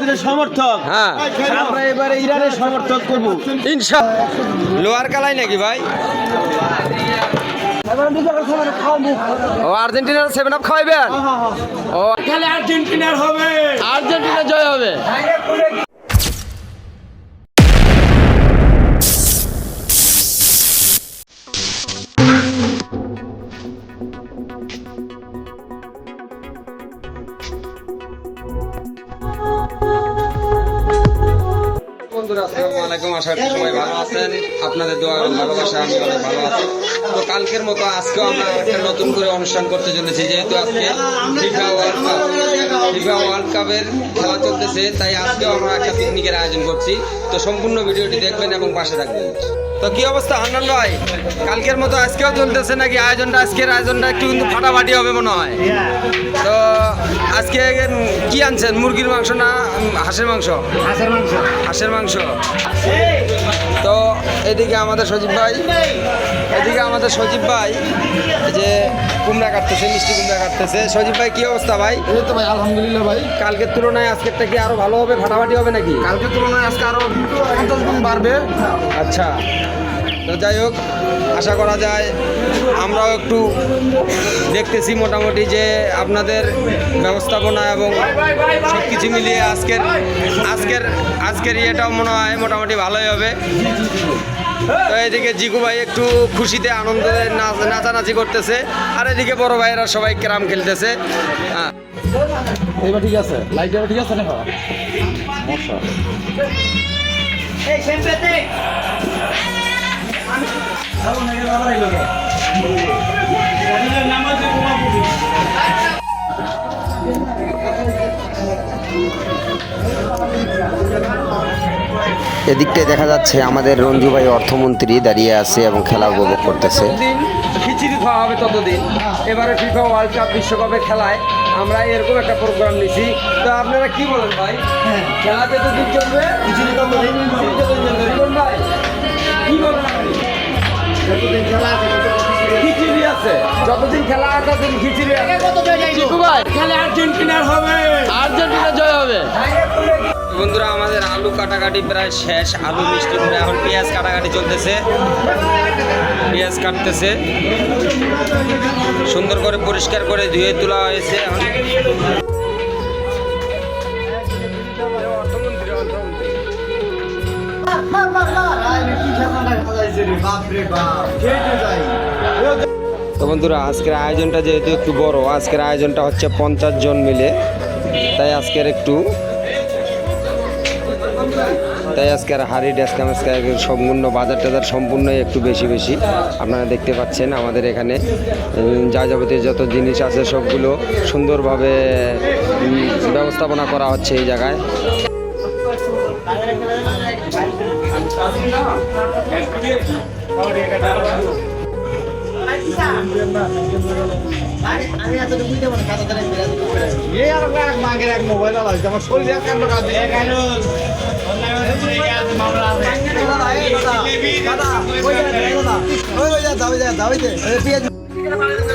ব্রাজিলের সমর্থক। হ্যাঁ, আমরা এবারে ইরানের সমর্থক করব ইনশাআল্লাহ। লোয়ার কালাই নাকি ভাই? ও আর্জেন্টিনার 7 আপ খাওয়াইবেন? ও খেলা আর্জেন্টিনার হবে, আর্জেন্টিনা জয় হবে। বন্ধুরা আসসালামু আলাইকুম, আশা করি সবাই ভালো আছেন। আপনাদের দোয়া এবং ভালোবাসা আমি অনেক ভালো আছি। তো কালকের মতো আজকেও আমরা একটা নতুন করে অনুষ্ঠান করতে চলেছি, যেহেতু আজকে ফিফা ওয়ার্ল্ড কাপের খেলা চলতেছে, তাই আজকেও আমরা একটা পিকনিকের আয়োজন করছি। তো সম্পূর্ণ ভিডিওটি দেখবেন এবং পাশে থাকবেন। তো কি অবস্থা হান্নান ভাই, কালকের মতো আজকেও চলতেছে নাকি আয়োজনটা? আজকের আয়োজনটা একটু কিন্তু ফাটাফাটি হবে মনে হয়। তো আজকে কি আনছেন, মুরগির মাংস না হাঁসের মাংস? হাঁসের মাংস। তো এদিকে আমাদের সজীব ভাই, এই যে কুমড়া কাটতেছে, মিষ্টি কুমড়া কাটতেছে। সজীব ভাই কি অবস্থা ভাই? এই তো ভাই আলহামদুলিল্লাহ ভাই। কালকের তুলনায় আজকেরটা কি আরো ভালো হবে, ফাটাফাটি হবে নাকি? কালকের তুলনায় আজকে আরো 50 গুণ বাড়বে। আচ্ছা, তো যাই হোক, আশা করা যায় আমরাও একটু দেখতেছি মোটামুটি যে আপনাদের ব্যবস্থাপনা এবং সব কিছু মিলিয়ে আজকের ইয়েটাও মনে হয় মোটামুটি ভালোই হবে। তো এদিকে জিকু ভাই একটু খুশিতে আনন্দে নাচানাচি করতেছে, আর এদিকে বড় ভাইয়েরা সবাই ক্যারাম খেলতেছে। হ্যাঁ, এবার ঠিক আছে, লাইট এবার ঠিক আছে না? মশা এদিকটায় দেখা যাচ্ছে আমাদের রঞ্জু ভাই অর্থমন্ত্রী দাঁড়িয়ে আছে এবং খেলা উপভোগ করতেছে। খিচুড়ি খাওয়া হবে ততদিন। এবারে ফিফা ওয়ার্ল্ড কাপ বিশ্বকাপে খেলায় আমরা এরকম একটা প্রোগ্রাম নিছি। তো আপনারা কি বলেন ভাই, খেলাতে তো দিন চলবে, খিচুড়ি ততদিন ভাই কি বলেন আপনি? যতদিন খেলা আছে খিচুড়ি আছে, যতদিন খেলা আছে ততদিন খিচুড়ি আছে। ভাই খেলা আর্জেন্টিনার হবে, আর্জেন্টিনা জয় হবে। বন্ধুরা আমাদের আলু কাটাকাটি প্রায় শেষ, আলু মিষ্টি করে এখন পেঁয়াজ কাটাকাটি চলতেছে, পেঁয়াজ কাটতেছে, সুন্দর করে পরিষ্কার করে ধুয়ে তোলা হয়েছে। তো বন্ধুরা আজকের আয়োজনটা যেহেতু একটু বড়, আজকের আয়োজনটা হচ্ছে 50 জন মিলে, তাই আজকের হাড়ি ডেস্কা মেস্কা সম্পূর্ণ বাজার টাজার সম্পূর্ণই একটু বেশি আপনারা দেখতে পাচ্ছেন। আমাদের এখানে যা যাবতীয় যত জিনিস আছে সবগুলো সুন্দরভাবে ব্যবস্থাপনা করা হচ্ছে এই জায়গায়।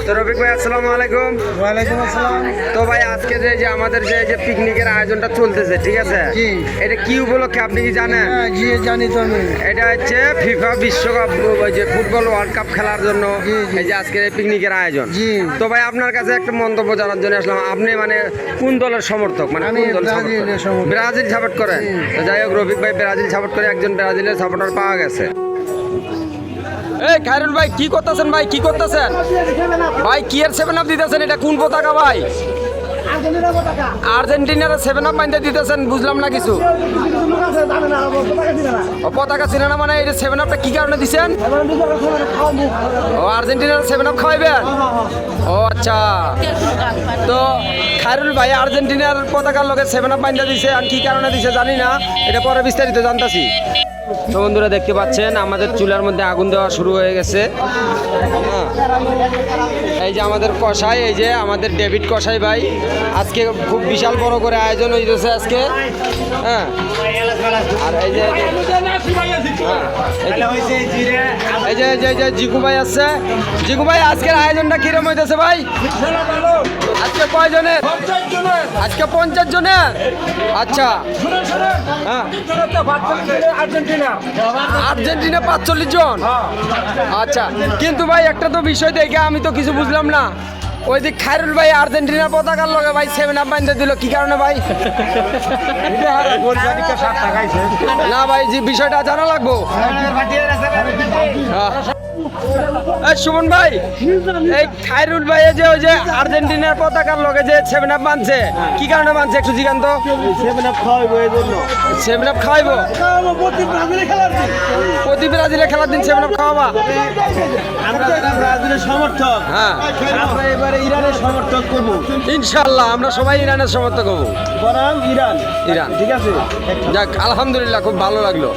তো রফিক ভাই আসসালামু আলাইকুম। ওয়ালাইকুম আসসালাম। তো ভাই আজকে যে আমাদের যে পিকনিকের আয়োজনটা চলতেছে, ঠিক আছে, এটা কি উপলক্ষে আপনি কি জানেন? জানি তো আমি। এটা হচ্ছে ফিফা বিশ্বকাপ, যে ফুটবল ওয়ার্ল্ড কাপ খেলার জন্য এই যে আজকের এই পিকনিকের আয়োজন। তো ভাই আপনার কাছে একটা মন্তব্য জানার জন্য আসলাম, আপনি মানে কোন দলের সমর্থক? মানে কোন দল? ব্রাজিল সাপোর্ট করেন? তো যাই হোক, রফিক ভাই ব্রাজিল সাপোর্ট করে একজন ব্রাজিলের সাপোর্টার পাওয়া গেছে। এই খায়রুল ভাই কি করতেছেন? ভাই কি এর 7 আপ দিতেছেন? এটা কোন পতাকা ভাই? আর্জেন্টিনার 7 আপ মাইনতে দিতেছেন, বুঝলাম না কিছু। পতাকা ছিল না মানে এটা 7 আপটা কি কারণে দিচ্ছেন? ও আর্জেন্টিনার 7 আপ খাওয়াইবেন? ও আচ্ছা। তো খায়রুল ভাই আর্জেন্টিনার পতাকার লগে 7 আপ মাইনতে দিছে, আর কি কারণে দিছে জানি না, এটা পরে বিস্তারিত জানতাছি। তো বন্ধুরা দেখতে পাচ্ছেন আমাদের চুলার মধ্যে আগুন দেওয়া শুরু হয়ে গেছে। এই যে আমাদের কষাই, এই যে আমাদের ডেভিড কষাই ভাই, আজকে খুব বিশাল বড় করে আয়োজন হয়েছে আজকে। হ্যাঁ, আর এই যে এই যে জিকু ভাই আছে। জিকু ভাই, আজকের আয়োজনটা কিরম হইতেছে ভাই? আজকে কয়জনের? আজকে 50 জনের। আচ্ছা, হ্যাঁ, আর্জেন্টিনা 45 জন। আচ্ছা, কিন্তু ভাই একটা তো বিষয় দেখে আমি তো কিছু বুঝলাম না। ওই যে খায়রুল ভাই আর্জেন্টিনার পতাকার লগে ভাই 7 আপ বাঁধতে দিল, কি কারণে ভাই? না ভাই, যে বিষয়টা জানা লাগবো। এই সুমন ভাই, এই খায়রুল ভাই যে ওই যে আর্জেন্টিনার পতাকার লগে যে 7 আপ বাঁধছে, কি কারণে বাঁধছে একটু জিজ্ঞান তো। 7 আপ খাওয়াইবো প্রতি ব্রাজিলে খেলার দিন 7 আপ খাওয়াবা? ব্রাজিলের সমর্থক, হ্যাঁ, আমরা এবারে ইরানের সমর্থক করবো। ইনশাল্লাহ আমরা সবাই ইরানের সমর্থক হবো। বনাম ইরান। ইরান, ঠিক আছে। যাক, আলহামদুলিল্লাহ, খুব ভালো লাগলো।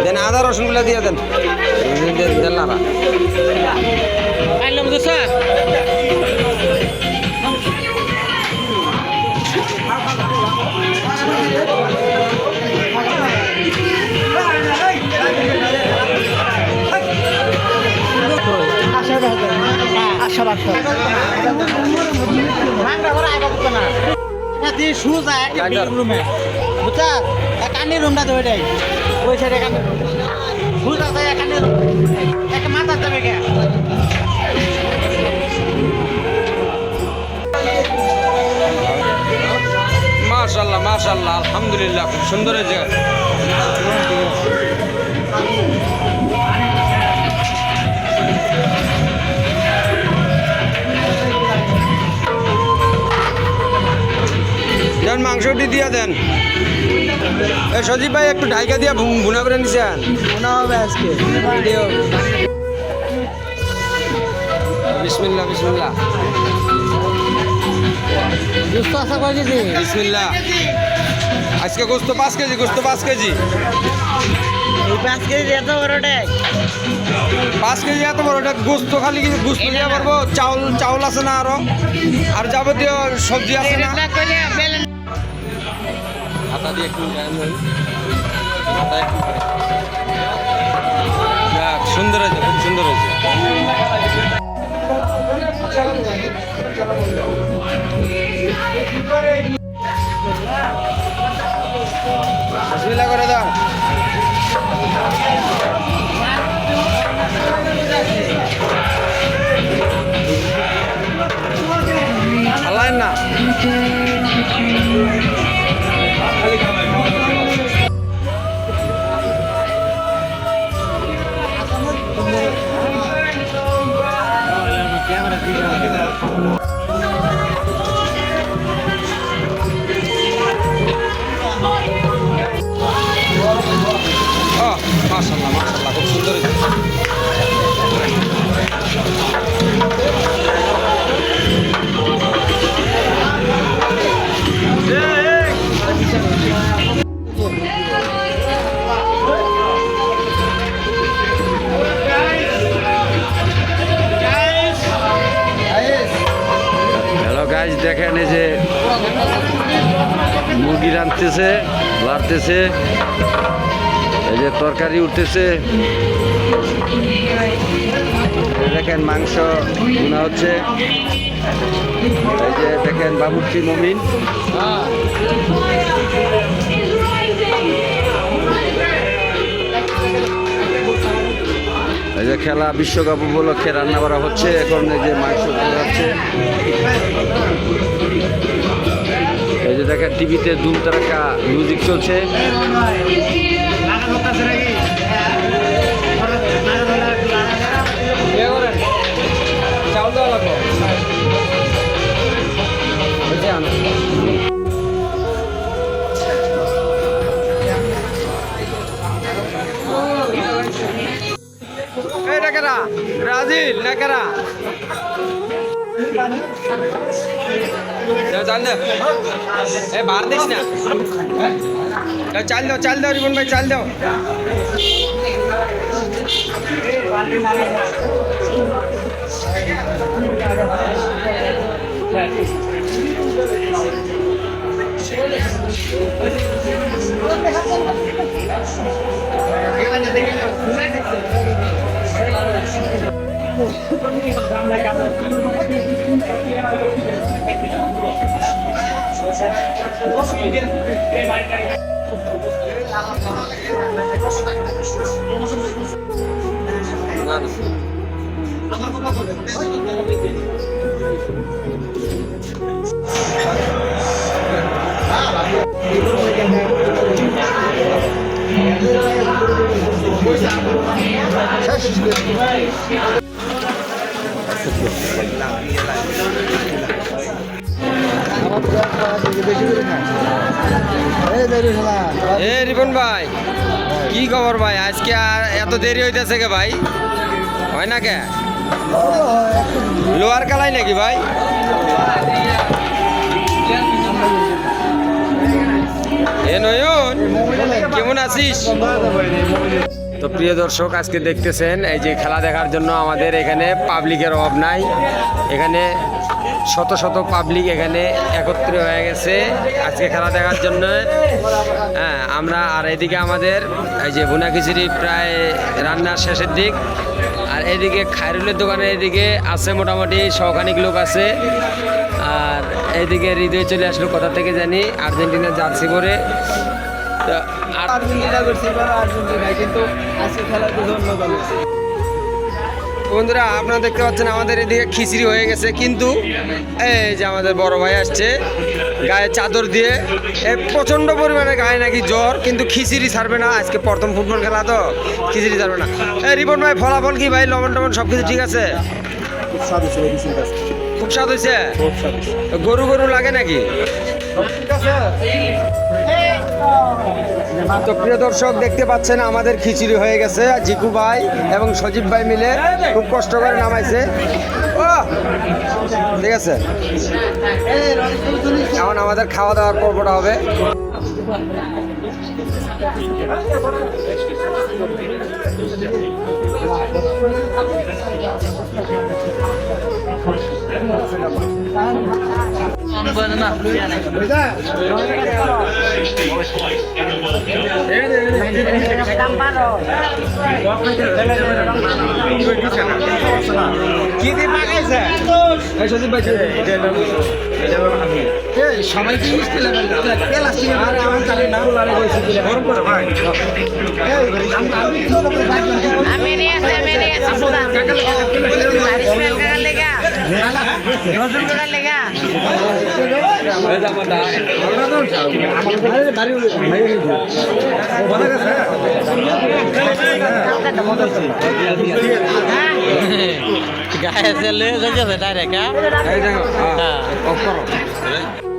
দেন আদা রসুনগুলো দিয়ে দেন। দেন না রুমটা তো ওইটাই, ওই সাইডে মাথা যাবে কে? মাশাআল্লাহ, মাশাআল্লাহ, আলহামদুলিল্লাহ, খুব সুন্দর হয়েছে। দেন মাংসটি দিয়ে দেন। সজীব ভাই, একটু ঢাইকা দিয়া ভুনা করে নিছেন। মনে হবে আজকে ভিডিও। বিসমিল্লাহ, বিসমিল্লাহ, দুস্থ আশা করে দিদি। বিসমিল্লাহ। আজকে গোস্ত 5 কেজি, গোস্ত 5 কেজি। এই 5 কেজি এত বড়টাই? 5 কেজি এত বড়টা গোস্ত, খালি কি গোস্ত দিয়ে পারবো? চাউল আছে না, আর যাবতীয় সবজি আছে না? হাতা দিয়ে একটু যাক, সুন্দর হয়েছে, খুব সুন্দর হয়েছে। বিসমিল্লাহ করে দাও। আল্লাহ না উঠতেছে, লাড়তেছে, এই যে তরকারি উঠতেছে, দেখেন মাংস ভুনা হচ্ছে, এই যে দেখেন বাবুর্চি মমিন, এই যে খেলা বিশ্বকাপ উপলক্ষে রান্না করা হচ্ছে। এখন এই যে মাংস করা হচ্ছে, এই যে দেখেন টিভিতে ধুম তারকা মিউজিক চলছে। ব্রাজিল না কারা চাল দাও, এ বার দিস না, চাল দাও রিপন ভাই, চাল দাও। এ রিপন ভাই, কি খবর ভাই? আজকে আর এত দেরি হইতেছে কে ভাই? হয় না কে? লোয়ার কালাই নাকি ভাই? এ নয়ন, কেমন আছিস? তো প্রিয় দর্শক, আজকে দেখতেছেন এই যে খেলা দেখার জন্য আমাদের এখানে পাবলিকের অভাব নাই। এখানে শত শত পাবলিক এখানে একত্রিত হয়ে গেছে আজকে খেলা দেখার জন্য। হ্যাঁ, আমরা আর এদিকে আমাদের এই যে ভুনা খিচুড়ি প্রায় রান্নার শেষের দিক, আর এদিকে খায়রুলের দোকানে এদিকে আছে মোটামুটি শখানিক লোক আছে। আর এইদিকে হৃদয় চলে আসলো কোথা থেকে জানি, আর্জেন্টিনা জার্সি পরে। বন্ধুরা, আপনারা দেখতে পাচ্ছেন আমাদের এদিকে খিচুড়ি হয়ে গেছে, কিন্তু এই যে আমাদের বড় ভাই আসছে গায়ে চাদর দিয়ে, প্রচন্ড পরিমাণে গায়ে নাকি জ্বর, কিন্তু খিচুড়ি ছাড়বে না। আজকে প্রথম ফুটবল খেলা তো, খিচুড়ি ছাড়বে না। এই রিপন ভাই, ফলাফল কি ভাই? লবণ টবণ সব কিছু ঠিক আছে? খুব স্বাদ হয়েছে? গরু গরু লাগে নাকি? তো প্রিয় দর্শক, দেখতে পাচ্ছেন আমাদের খিচুড়ি হয়ে গেছে। জিকু ভাই এবং সজীব ভাই মিলে খুব কষ্ট করে নামাইছে। ও ঠিক আছে, এখন আমাদের খাওয়া দাওয়ার পর্বটা হবে।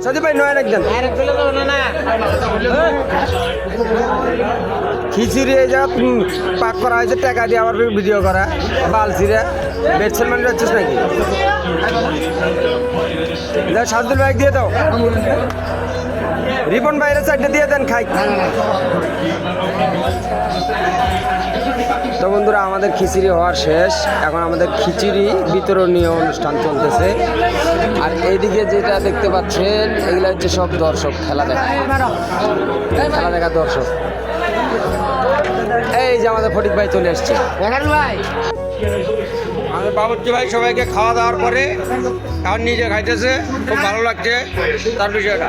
সজীব ভাই নয় একজন খিচুড়ি এই যা পাক করা হয়েছে, টাকা দিয়ে আবার ভিডিও করা বালছিরা বেডসেল মানে যাচ্ছিস নাকি? সাজদুল ভাই দিয়ে দাও, রিপন ভাইয়ের সাইডে দিয়ে দেন খাই। তো বন্ধুরা আমাদের খিচুড়ি হওয়ার শেষ, এখন আমাদের খিচুড়ি বিতরণীয় অনুষ্ঠান চলতেছে। আর এইদিকে যেটা দেখতে পাচ্ছেন এগুলো হচ্ছে সব দর্শক, খেলা দেখার দর্শক। এই যে আমাদের ফটিক ভাই চলে আসছে, ভাই আমাদের বাবুর্চি ভাই সবাইকে খাওয়া দাওয়ার পরে এখন নিজে খাইতেছে, খুব ভালো লাগছে তার বিষয়টা।